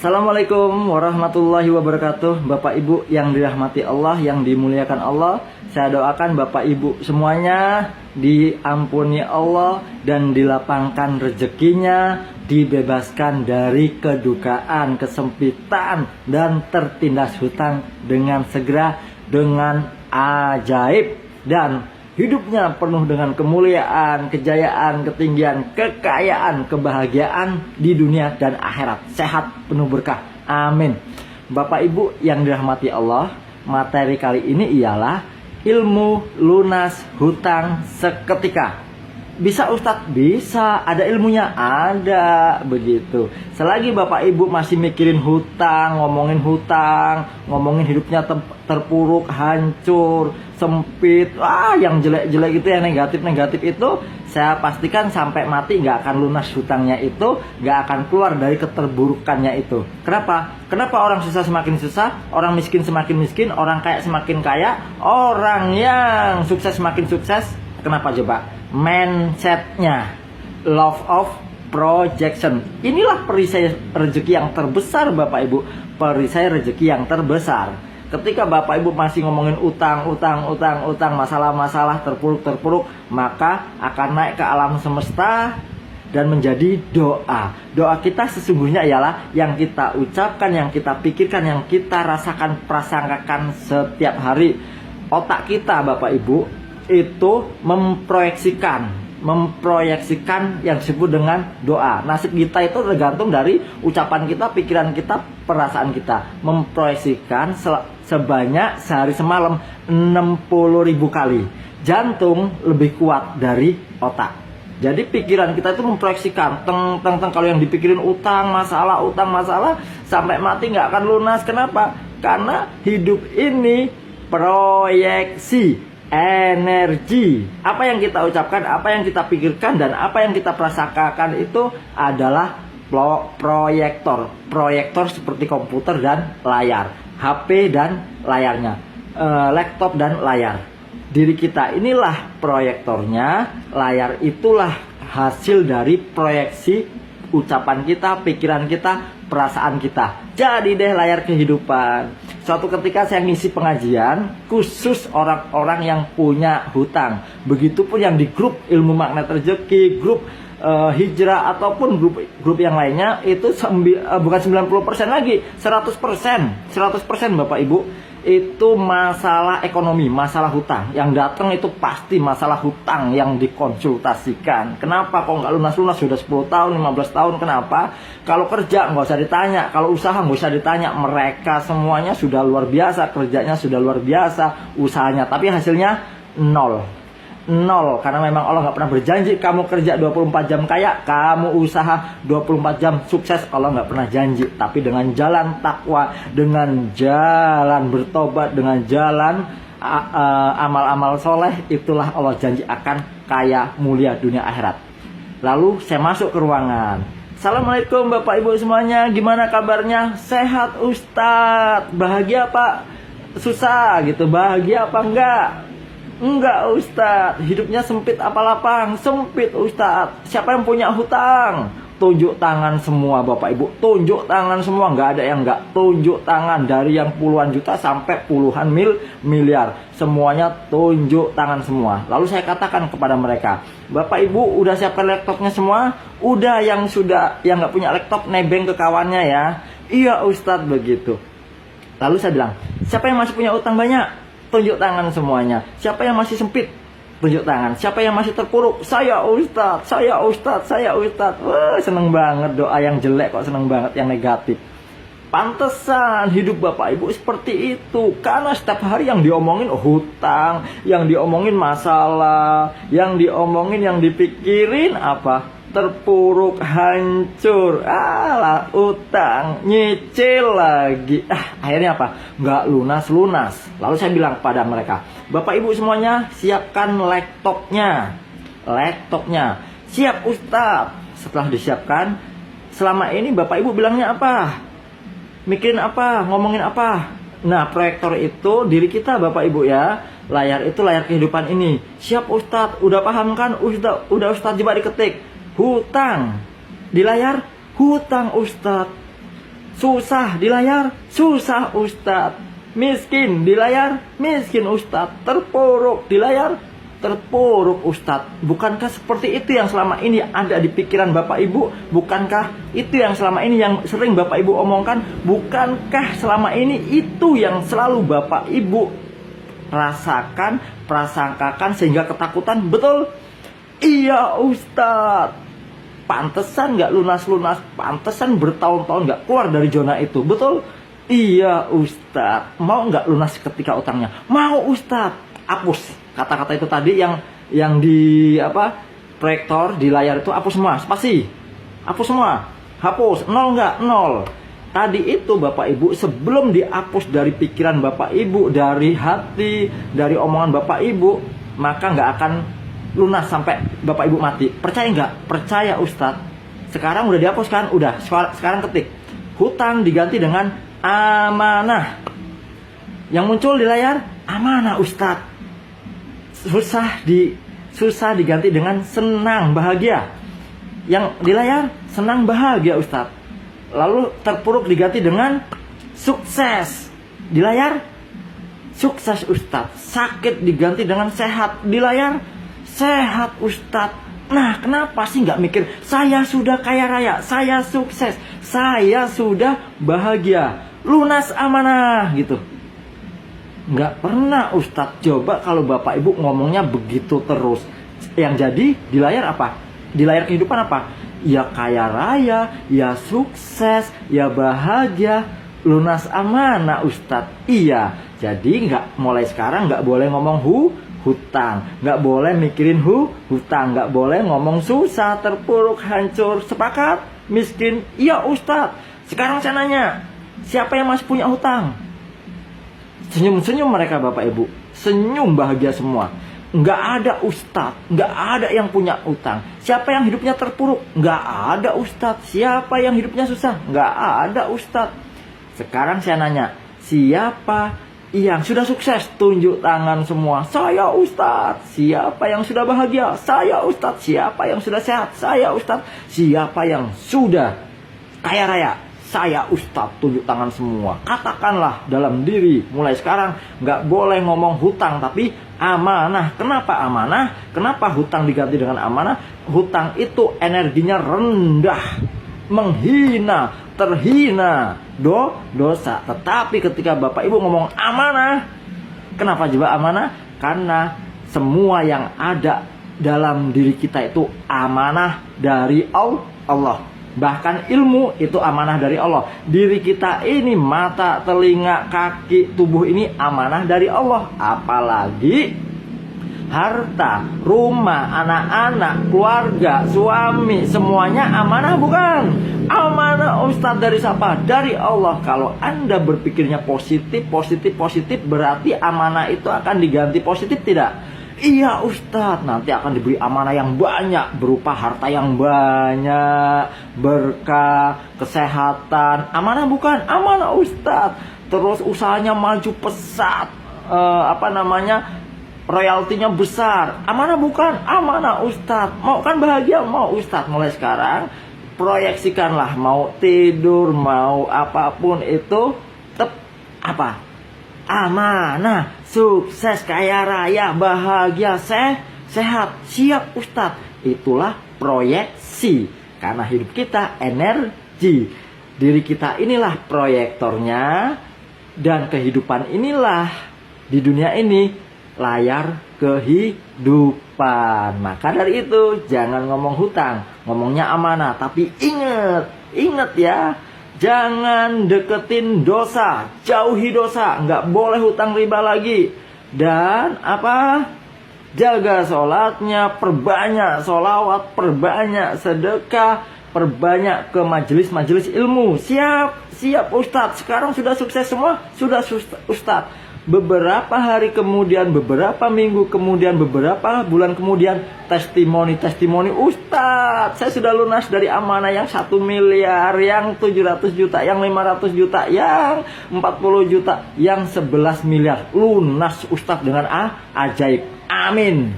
Assalamualaikum warahmatullahi wabarakatuh. Bapak Ibu yang dirahmati Allah, yang dimuliakan Allah, saya doakan Bapak Ibu semuanya diampuni Allah dan dilapangkan rezekinya, dibebaskan dari kedukaan, kesempitan, dan tertindas hutang dengan segera, dengan ajaib, dan hidupnya penuh dengan kemuliaan, kejayaan, ketinggian, kekayaan, kebahagiaan di dunia dan akhirat. Sehat, penuh berkah. Amin. Bapak Ibu yang dirahmati Allah, materi kali ini ialah ilmu lunas hutang seketika. Bisa Ustadz? Bisa. Ada ilmunya? Ada. Begitu. Selagi Bapak Ibu masih mikirin hutang, ngomongin hidupnya terpuruk, hancur, sempit, yang jelek-jelek itu, yang negatif-negatif itu, saya pastikan sampai mati nggak akan lunas hutangnya itu, nggak akan keluar dari keterburukannya itu. Kenapa? Kenapa orang susah semakin susah, orang miskin semakin miskin, orang kaya semakin kaya, orang yang sukses semakin sukses? Kenapa coba? Mindsetnya, love of projection. Inilah perisai rezeki yang terbesar Bapak Ibu. Perisai rezeki yang terbesar. Ketika Bapak Ibu masih ngomongin utang, masalah-masalah, terpuruk, maka akan naik ke alam semesta dan menjadi doa. Doa kita sesungguhnya ialah yang kita ucapkan, yang kita pikirkan, yang kita rasakan, prasangkakan setiap hari. Otak kita Bapak Ibu itu memproyeksikan yang disebut dengan doa. Nasib kita itu tergantung dari ucapan kita, pikiran kita, perasaan kita. Memproyeksikan sebanyak sehari semalam 60.000 kali. Jantung lebih kuat dari otak. Jadi pikiran kita itu memproyeksikan kalau yang dipikirin utang masalah sampai mati nggak akan lunas. Kenapa? Karena hidup ini proyeksi energi. Apa yang kita ucapkan, apa yang kita pikirkan, dan apa yang kita prasangkakan itu adalah proyektor. Proyektor seperti komputer dan layar, HP dan layarnya, laptop dan layar. Diri kita inilah proyektornya, layar itulah hasil dari proyeksi ucapan kita, pikiran kita, perasaan kita. Jadi deh layar kehidupan. Suatu ketika saya ngisi pengajian khusus orang-orang yang punya hutang. Begitupun yang di grup ilmu magnet rezeki, grup hijrah, ataupun grup yang lainnya, itu bukan 90% lagi, 100% Bapak Ibu. Itu masalah ekonomi, masalah hutang. Yang datang itu pasti masalah hutang yang dikonsultasikan. Kenapa kok nggak lunas-lunas? Sudah 10 tahun, 15 tahun. Kenapa? Kalau kerja nggak usah ditanya, kalau usaha nggak usah ditanya. Mereka semuanya sudah luar biasa, kerjanya sudah luar biasa, usahanya, tapi hasilnya nol. Karena memang Allah nggak pernah berjanji kamu kerja 24 jam kaya, kamu usaha 24 jam sukses. Allah nggak pernah janji. Tapi dengan jalan takwa, dengan jalan bertobat, dengan jalan amal-amal soleh, itulah Allah janji akan kaya, mulia dunia akhirat. Lalu saya masuk ke ruangan. Assalamualaikum Bapak Ibu semuanya, gimana kabarnya? Sehat Ustadz? Bahagia Pak? Susah gitu, bahagia apa enggak? Enggak Ustadz, hidupnya sempit apa lapang? Sempit Ustadz. Siapa yang punya hutang? Tunjuk tangan semua Bapak Ibu. Tunjuk tangan semua, nggak ada yang nggak. Tunjuk tangan, dari yang puluhan juta sampai puluhan miliar. Semuanya tunjuk tangan semua. Lalu saya katakan kepada mereka, Bapak Ibu udah siapkan laptopnya semua? Udah. Yang nggak punya laptop nebeng ke kawannya ya. Iya Ustadz, begitu. Lalu saya bilang, siapa yang masih punya utang banyak? Tunjuk tangan semuanya. Siapa yang masih sempit? Tunjuk tangan. Siapa yang masih terpuruk? Saya Ustadz. Wah, seneng banget. Doa yang jelek kok seneng banget yang negatif. Pantesan hidup Bapak Ibu seperti itu. Karena setiap hari yang diomongin hutang, yang diomongin masalah, yang dipikirin apa? Terpuruk, hancur, utang, nyicil lagi. Akhirnya apa? Nggak lunas-lunas. Lalu saya bilang pada mereka, Bapak Ibu semuanya siapkan laptopnya. Siap Ustadz. Setelah disiapkan, selama ini Bapak Ibu bilangnya apa? Mikirin apa? Ngomongin apa? Nah, proyektor itu diri kita Bapak Ibu ya. Layar itu layar kehidupan ini. Siap Ustadz, udah paham kan? Udah Ustadz, coba diketik. Hutang. Di layar, hutang Ustadz. Susah di layar, susah Ustadz. Miskin di layar, miskin Ustadz. Terpuruk di layar, terpuruk Ustadz. Bukankah seperti itu yang selama ini ada di pikiran Bapak Ibu? Bukankah itu yang selama ini yang sering Bapak Ibu omongkan? Bukankah selama ini itu yang selalu Bapak Ibu rasakan, prasangkakan sehingga ketakutan? Betul? Iya Ustadz. Pantesan gak lunas-lunas, pantesan bertahun-tahun gak keluar dari zona itu. Betul? Iya Ustadz. Mau gak lunas ketika utangnya? Mau Ustadz. Hapus kata-kata itu tadi yang di proyektor di layar itu, hapus semua, spasi. Hapus semua. Hapus. Nol gak? Nol. Tadi itu Bapak Ibu sebelum dihapus dari pikiran Bapak Ibu, dari hati, dari omongan Bapak Ibu, maka gak akan lunas sampai Bapak Ibu mati. Percaya nggak? Percaya Ustadz. Sekarang udah dihapus kan? Udah. Sekarang ketik hutang diganti dengan amanah. Yang muncul di layar amanah Ustadz. Susah diganti dengan senang, bahagia. Yang di layar senang, bahagia Ustadz. Lalu terpuruk diganti dengan sukses. Di layar sukses Ustadz. Sakit diganti dengan sehat. Di layar sehat Ustadz. Nah, kenapa sih nggak mikir saya sudah kaya raya, saya sukses, saya sudah bahagia, lunas amanah gitu? Nggak pernah Ustadz. Coba kalau Bapak Ibu ngomongnya begitu terus, yang jadi di layar apa? Di layar kehidupan apa? Ya kaya raya, ya sukses, ya bahagia, lunas amanah Ustadz. Iya, jadi mulai sekarang nggak boleh ngomong hutang, nggak boleh mikirin hutang, nggak boleh ngomong susah, terpuruk, hancur. Sepakat? Miskin? Iya Ustadz. Sekarang saya nanya, siapa yang masih punya hutang? Senyum-senyum mereka Bapak Ibu, senyum bahagia semua. Nggak ada Ustadz, nggak ada yang punya hutang. Siapa yang hidupnya terpuruk? Nggak ada Ustadz. Siapa yang hidupnya susah? Nggak ada Ustadz. Sekarang saya nanya, siapa yang sudah sukses? Tunjuk tangan semua. Saya Ustadz. Siapa yang sudah bahagia? Saya Ustadz. Siapa yang sudah sehat? Saya Ustadz. Siapa yang sudah kaya raya? Saya Ustadz. Tunjuk tangan semua. Katakanlah dalam diri, mulai sekarang nggak boleh ngomong hutang, tapi amanah. Kenapa amanah? Kenapa hutang diganti dengan amanah? Hutang itu energinya rendah, menghina, terhina, dosa. Tetapi ketika Bapak Ibu ngomong amanah, kenapa juga amanah? Karena semua yang ada dalam diri kita itu amanah dari Allah. Bahkan ilmu itu amanah dari Allah. Diri kita ini, mata, telinga, kaki, tubuh ini amanah dari Allah. Apalagi harta, rumah, anak-anak, keluarga, suami, semuanya amanah bukan? Amanah Ustadz dari siapa? Dari Allah. Kalau Anda berpikirnya positif, berarti amanah itu akan diganti positif tidak? Iya Ustadz, nanti akan diberi amanah yang banyak, berupa harta yang banyak, berkah, kesehatan. Amanah bukan? Amanah Ustadz. Terus usahanya maju pesat, royaltinya besar. Amanah bukan? Amanah Ustadz. Mau kan bahagia? Mau Ustadz. Mulai sekarang proyeksikanlah, mau tidur, mau apapun itu tetap amanah, sukses, kaya raya, bahagia, sehat. Siap Ustadz. Itulah proyeksi. Karena hidup kita energi. Diri kita inilah proyektornya, dan kehidupan inilah di dunia ini layar kehidupan. Maka dari itu jangan ngomong hutang, ngomongnya amanah. Tapi ingat ya, jangan deketin dosa, jauhi dosa, nggak boleh hutang riba lagi. Dan jaga sholatnya, perbanyak sholawat, perbanyak sedekah, perbanyak ke majelis-majelis ilmu. Siap Ustadz. Sekarang sudah sukses semua? Sudah Ustadz. Beberapa hari kemudian, beberapa minggu kemudian, beberapa bulan kemudian, testimoni Ustadz, saya sudah lunas dari amanah yang 1 miliar, yang 700 juta, yang 500 juta, yang 40 juta, yang 11 miliar. Lunas Ustadz dengan ajaib. Amin.